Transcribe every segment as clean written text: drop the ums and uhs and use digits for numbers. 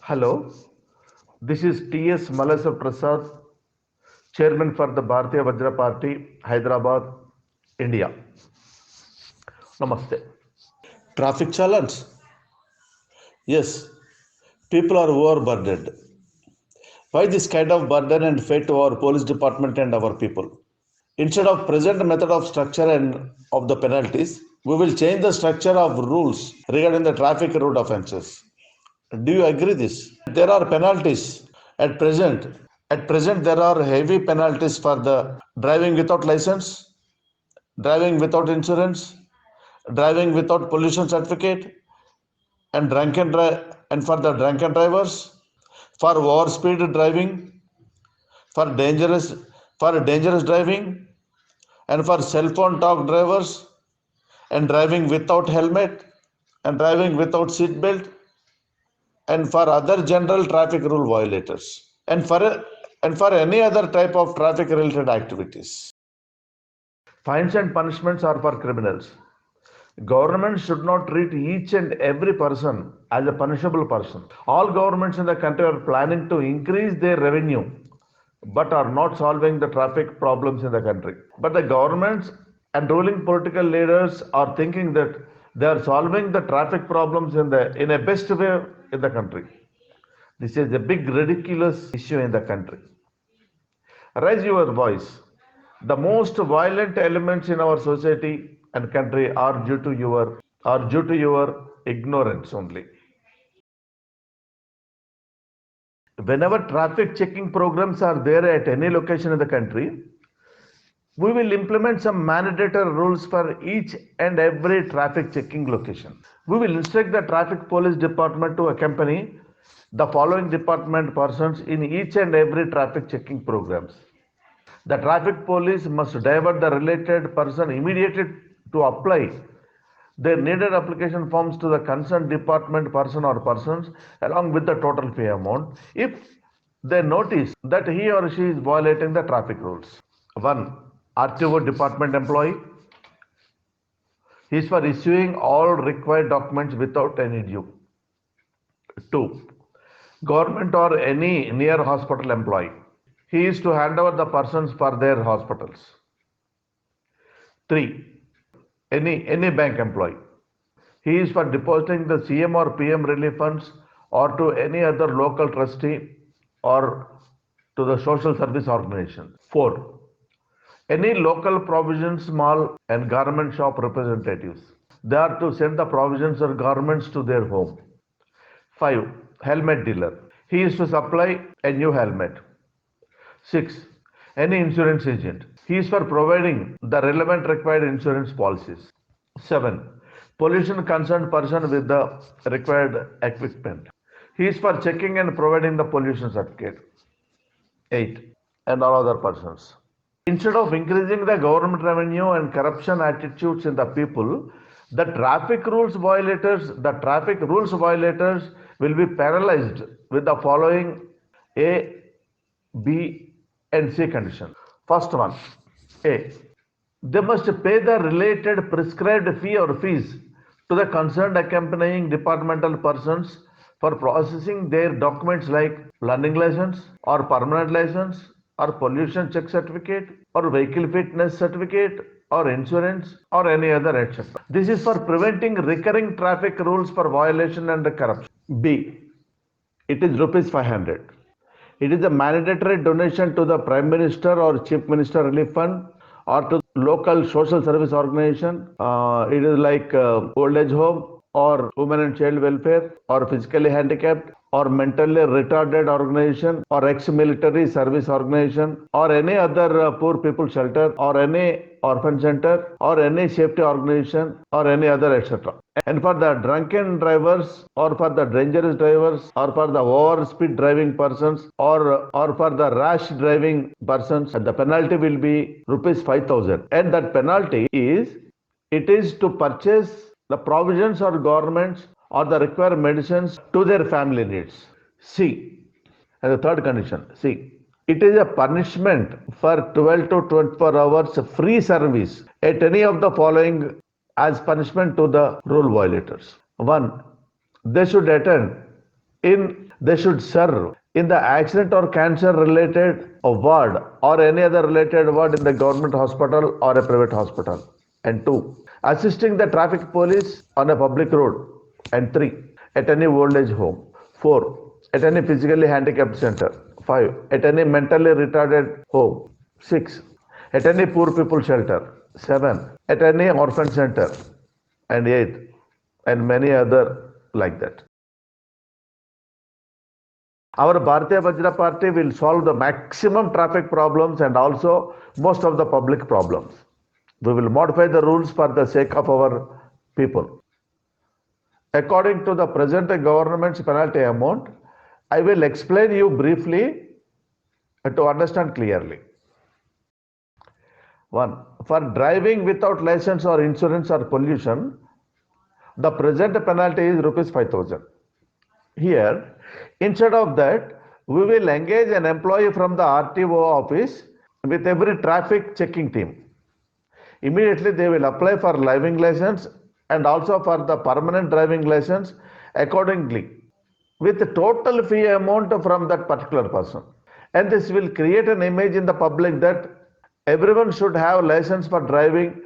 Hello, this is T.S. Malasar Prasad, Chairman for the Bharatiya Vajra Party, Hyderabad, India. Namaste. Traffic challenge? Yes, people are overburdened. Why this kind of burden and fate to our police department and our people? Instead of present method of structure and of the penalties, we will change the structure of rules regarding the traffic road offences. Do you agree this? There are penalties at present. At present, there are heavy penalties for the driving without license, driving without insurance, driving without pollution certificate, and and for the drunken drivers, for overspeed driving, for dangerous driving, and for cell phone talk drivers, and driving without helmet, and driving without seat belt, and for other general traffic rule violators, and for any other type of traffic related activities. Fines and punishments are for criminals. Government should not treat each and every person as a punishable person. All governments in the country are planning to increase their revenue but are not solving the traffic problems in the country. But the governments and ruling political leaders are thinking that they are solving the traffic problems in a best way in the country. This is a big ridiculous issue in the country. Raise your voice. The most violent elements in our society and country are due to your ignorance only. Whenever traffic checking programs are there at any location in the country, we will implement some mandatory rules for each and every traffic checking location. We will instruct the traffic police department to accompany the following department persons in each and every traffic checking programs. The traffic police must divert the related person immediately to apply their needed application forms to the concerned department person or persons along with the total fee amount if they notice that he or she is violating the traffic rules. 1. RTO department employee. He is for issuing all required documents without any due. 2. Government or any near hospital employee. He is to hand over the persons for their hospitals. 3. Any bank employee. He is for depositing the CM or PM relief funds or to any other local trustee or to the social service organization. 4. Any local provisions mall and garment shop representatives. They are to send the provisions or garments to their home. 5. Helmet dealer. He is to supply a new helmet. 6. Any insurance agent. He is for providing the relevant required insurance policies. 7. Pollution concerned person with the required equipment. He is for checking and providing the pollution certificate. 8. And all other persons. Instead of increasing the government revenue and corruption attitudes in the people, the traffic rules violators will be paralyzed with the following A, B, and C conditions. First one, A. They must pay the related prescribed fee or fees to the concerned accompanying departmental persons for processing their documents like learning license or permanent license or pollution check certificate or vehicle fitness certificate or insurance or any other etc. This is for preventing recurring traffic rules for violation and corruption. B. It is rupees 500. It is a mandatory donation to the Prime Minister or Chief Minister Relief Fund or to local social service organization. It is like old age home or women and child welfare or physically handicapped or mentally retarded organization or ex-military service organization or any other poor people shelter or any orphan center or any safety organization or any other etc. And for the drunken drivers or for the dangerous drivers or for the overspeed driving persons or for the rash driving persons, the penalty will be rupees 5,000. And that penalty is to purchase the provisions or governments or the required medicines to their family needs. C. And the third condition, C. It is a punishment for 12 to 24 hours free service at any of the following as punishment to the rule violators. 1. They should attend they should serve in the accident or cancer related ward or any other related ward in the government hospital or a private hospital. And two, assisting the traffic police on a public road. And three, at any old age home. Four, at any physically handicapped center. Five, at any mentally retarded home. Six, at any poor people shelter. Seven, at any orphan center. And eight, and many other like that. Our Bharatiya Vajra Party will solve the maximum traffic problems and also most of the public problems. We will modify the rules for the sake of our people. According to the present government's penalty amount, I will explain you briefly to understand clearly. 1. For driving without license or insurance or pollution, the present penalty is rupees 5,000. Here, instead of that, we will engage an employee from the RTO office with every traffic checking team. Immediately, they will apply for driving license and also for the permanent driving license accordingly with the total fee amount from that particular person. And this will create an image in the public that everyone should have license for driving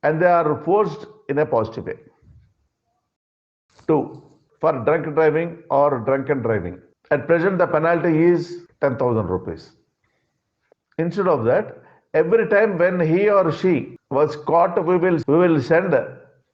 and they are forced in a positive way. 2. For drunk driving or drunken driving. At present, the penalty is 10,000 rupees. Instead of that, every time when he or she was caught, we will send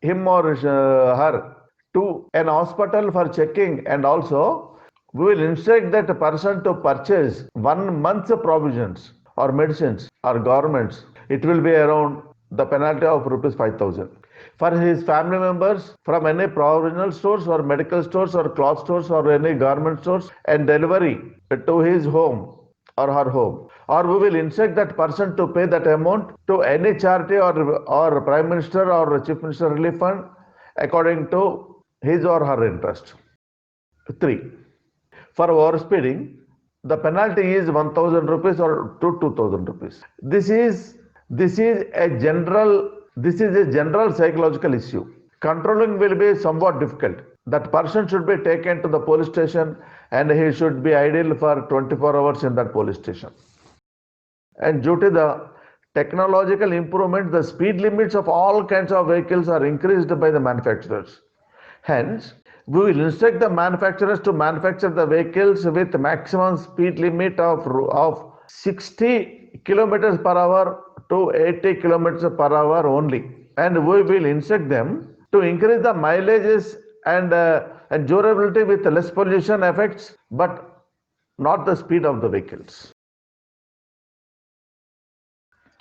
him or her to an hospital for checking, and also we will instruct that person to purchase 1 month's provisions or medicines or garments. It will be around the penalty of rupees 5,000. For his family members from any provisional stores or medical stores or cloth stores or any garment stores and delivery to his home or her home. Or we will instruct that person to pay that amount to any charity or Prime Minister or Chief Minister Relief Fund according to his or her interest. 3. For overspeeding, the penalty is 1,000 rupees or to 2,000 rupees. This is a general psychological issue. Controlling will be somewhat difficult. That person should be taken to the police station and he should be idle for 24 hours in that police station. And due to the technological improvement, the speed limits of all kinds of vehicles are increased by the manufacturers. Hence, we will instruct the manufacturers to manufacture the vehicles with maximum speed limit of 60 kilometers per hour to 80 kilometers per hour only. And we will instruct them to increase the mileages and durability with less pollution effects, but not the speed of the vehicles.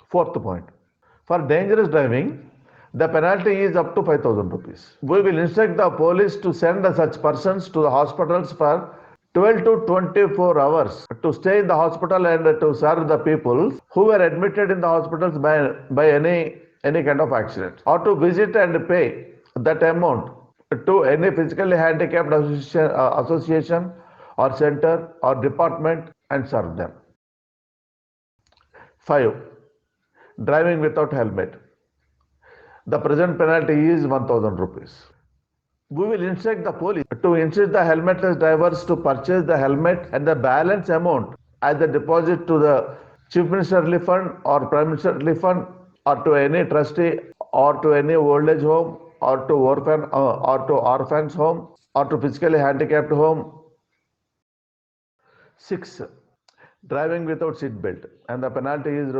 Fourth point, for dangerous driving, the penalty is up to 5,000 rupees. We will instruct the police to send such persons to the hospitals for 12 to 24 hours to stay in the hospital and to serve the people who were admitted in the hospitals by any kind of accident, or to visit and pay that amount to any physically handicapped association or center or department and serve them. 5. Driving without helmet. The present penalty is 1,000 rupees. We will instruct the police to insist the helmetless drivers to purchase the helmet and the balance amount as a deposit to the Chief Minister Relief Fund or Prime Minister Relief Fund or to any trustee or to any old age home or to orphans home or to physically handicapped home. 6. Driving without seat belt, and the penalty is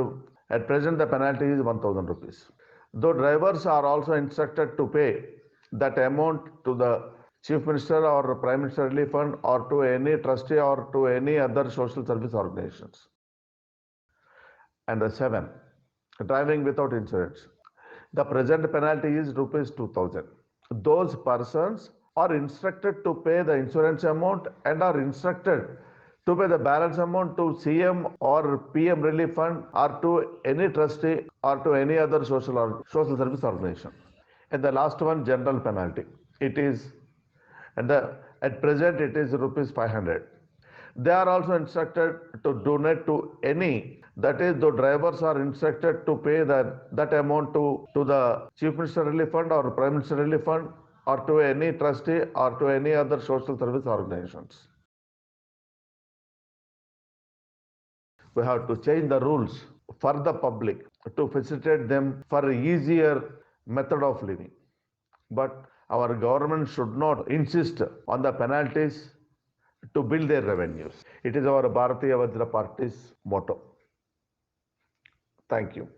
at present the penalty is 1,000 rupees. Though drivers are also instructed to pay that amount to the Chief Minister or Prime Minister Relief Fund or to any trustee or to any other social service organizations. And 7. Driving without insurance. The present penalty is rupees 2,000. Those persons are instructed to pay the insurance amount and are instructed to pay the balance amount to CM or PM Relief Fund or to any trustee or to any other social service organization. And the last one, general penalty. It is at present it is rupees 500. They are also instructed to donate to any, that is, the drivers are instructed to pay that amount to the Chief Minister Relief Fund or Prime Minister Relief Fund or to any trustee or to any other social service organizations. We have to change the rules for the public to facilitate them for an easier method of living. But our government should not insist on the penalties to build their revenues. It is our Bharatiya Vajra Party's motto. Thank you.